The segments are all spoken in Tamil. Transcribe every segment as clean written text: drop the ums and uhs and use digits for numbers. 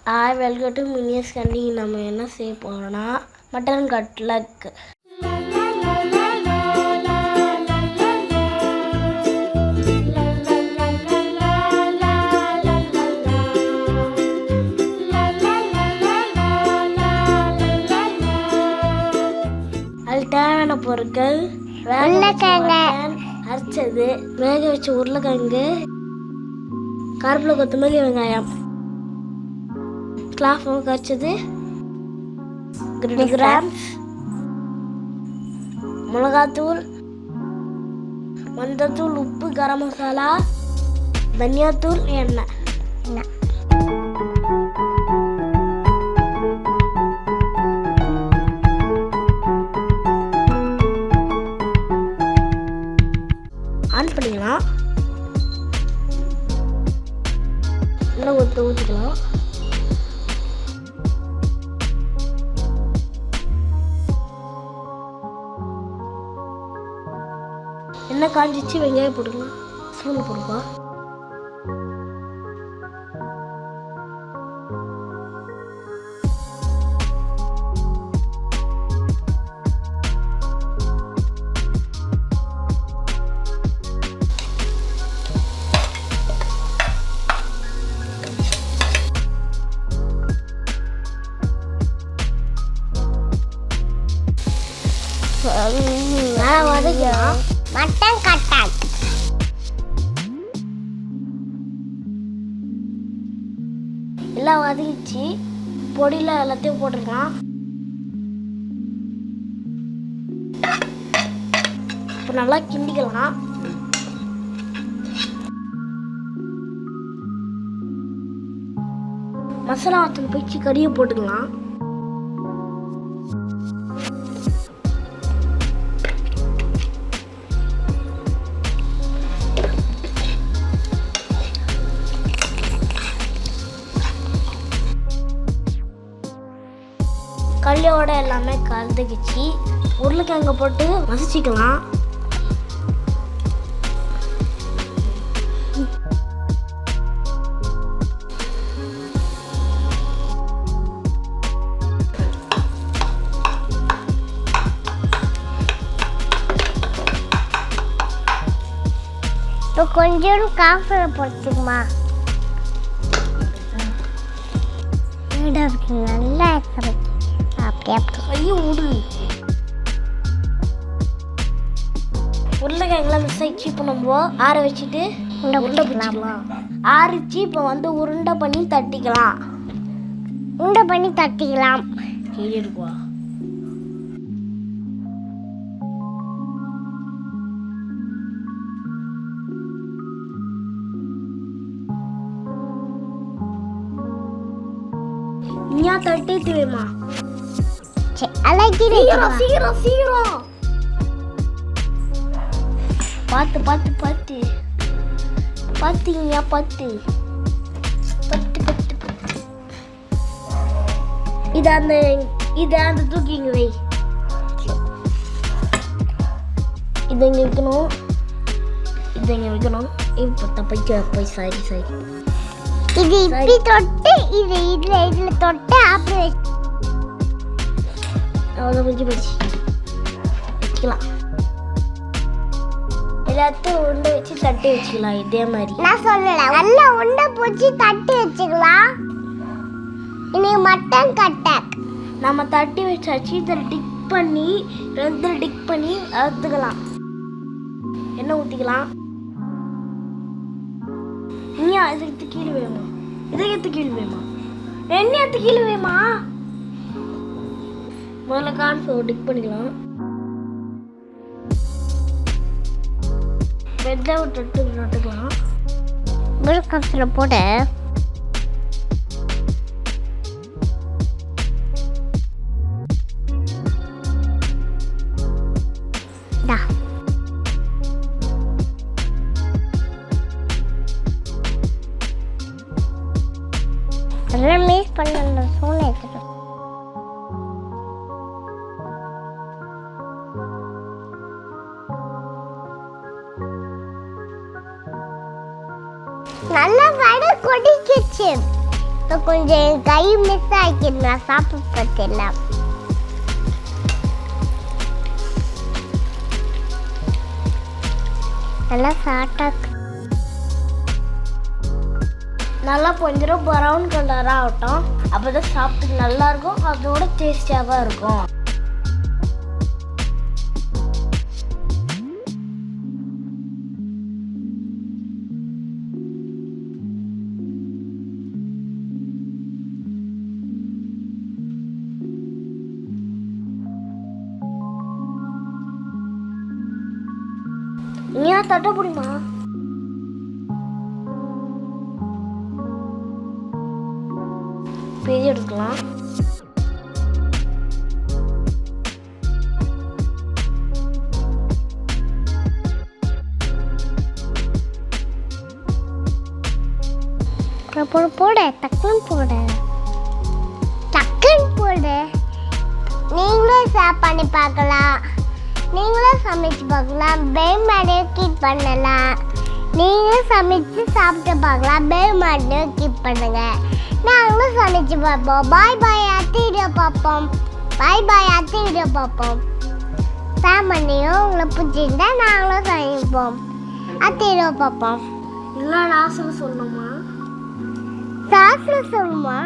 வெல்கம் டு மினியஸ் கண்டி. நம்ம என்ன செய்ய போகிறோன்னா மட்டன் கட்லட். அதுக்கு தேவையான பொருட்கள்: அரைச்சது, வேக வச்ச உருளைக்கிழங்கு, கருவேப்பிலை, கொத்தமல்லி, வெங்காயம், கிளாஃப் கரைச்சது, கிராம்ஸ், மிளகாத்தூள், மஞ்சத்தூள், உப்பு, கரம் மசாலா, தனியாத்தூள், எண்ணெய். ஆன் பண்ணிக்கலாம். இன்னும் ஊற்றிக்கலாம். எண்ணெய் காஞ்சிச்சு, வெங்காயம் போட்டுக்கலாம். ஸ்பூன் போடுப்பா. வதக்கலாம். மட்டன் கட்லட் எல்லாம் வதக்கிச்சு. பொடியில் எல்லாத்தையும் போட்டுருக்கலாம். இப்போ நல்லா கிண்டிக்கலாம். மசாலா வாசனை போயிடுச்சு, கறியை போட்டுக்கலாம். கல்லையோட எல்லாமே கலந்துக்கிச்சு. உருளைக்கிழங்கு போட்டு மசிச்சிக்கலாம். இப்போ கொஞ்சம் காஃபில் போட்டுக்குமா. நல்லா உருளைக்கிழங்குலாம் மிஸ் ஆயிடுச்சு. இப்போ நம்ம ஆற வச்சுட்டு உருண்டை பிடிச்சிக்கலாம். ஆறிச்சு. இப்போ உருண்டை பண்ணி தட்டிக்கலாம். கீழே இருக்குவா. நீயா தட்டிட்டு வேமா. சீக்கிரம் பார்த்து பார்த்து பார்த்து பார்த்தீங்க பார்த்து பத்து பத்து பத்து. இதை அந்த தூக்கிங்க வை. இதை இங்கே வைக்கணும். இப்போ தப்பிக்க போய் சாரி இது இப்படி தொட்டு இதுல தொட்டு அப்படி அவ்வளோ கொஞ்சம் போச்சு வைக்கலாம். எல்லாத்தையும் உருண்டை வச்சு தட்டி வச்சுக்கலாம். இதே மாதிரி நான் சொல்லல, நல்லா உருண்டை போச்சு தட்டி வச்சுக்கலாம். இன்னைக்கு மட்டன் கட்லட் நம்ம தட்டி வச்சாச்சு. இதில் டிக் பண்ணி அறுத்துக்கலாம். எண்ணெய் ஊற்றிக்கலாம். இனியா இதுக்கு கீழே வேணுமா? எண்ணெய் கீழே வேணுமா? முதல்ல கார்ன்ஃப்ளவர் டிக் பண்ணிக்கலாம். வெள்ளை விட்டு நட்டுக்கலாம். கார்ன்ஃப்ளவர் போட மிஸ் பண்ண சோனை எடுத்துட்டு நல்லா வடை கொதிக்கிச்சு. கொஞ்சம் கை மிஸ் ஆகிடுது. நான் சாப்பிட்டு பார்த்தேன். நல்லா சாப்பிட்டா நல்லா கொஞ்சம் ப்ரௌன் கலராக ஆகட்டும். அப்போ தான் சாப்பிட்டு நல்லாயிருக்கும். அதோட டேஸ்டியாக இருக்கும். நீயா தட்ட முடியுமா? பெரிய எடுக்கலாம். போடு டக்குன்னு போடு. நீங்களும் ஷேர் பண்ணி பார்க்கலாம். நீங்களும் சமைச்சு பார்க்கலாம். பெல் மாடியை கிளிக் பண்ணலாம். நீங்களும் சமைச்சு சாப்பிட்டு பார்க்கலாம். பெல் மாடியை கிளிக் பண்ணுங்க. நாங்களும் சமைச்சு பார்ப்போம். பாய் பாய். அடுத்த வீடியோ பார்ப்போம். பாய் பாய். அடுத்த வீடியோ பார்ப்போம். ஃபேமிலியும் உங்களை பிடிச்சிருந்தா நாங்களும் சமைப்போம். அடுத்த வீடியோ பார்ப்போம். இல்லை லாஸ்ட்டில் சொல்லணுமா? லாஸ்ட்டில் சொல்லுமா?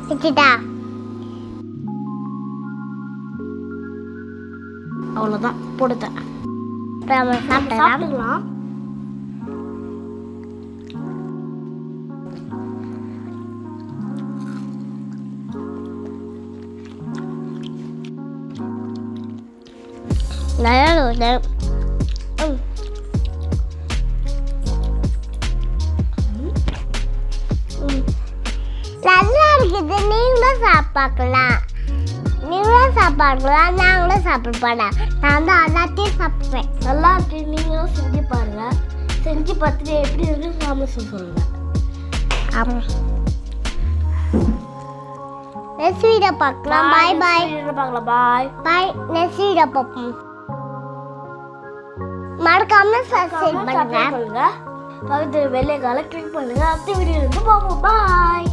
வச்சுட்டா அவ்வளோதான் போடுத்தேன். சாப்பிட்டுக்கலாம். நல்லா இருக்குது. நீங்களும் சாப்பிடலாம். நாங்களும் சாப்பிடுப்பேன். நான் தான் எல்லாத்தையும் சாப்பிடுவேன். நல்லா இருக்கு. நீங்களும் செஞ்சு பாருங்க. செஞ்சு பார்த்துட்டு எப்படி இருக்கு சமைச்சு சொல்லுங்க. ஆமாம். நெக்ஸ்ட் வீடியோ பார்க்கலாம். பாய் பாய். பார்க்கலாம். பாய் பாய். நெக்ஸ்ட் வீடியோ பார்ப்போம். மறக்காம சப்ஸ்கிரைப் பண்ணுங்க. பக்கத்துல வெள்ளைக்கால கிளிக் பண்ணுங்க. அடுத்த வீடியோ இருந்து பார்ப்போம். பாய்.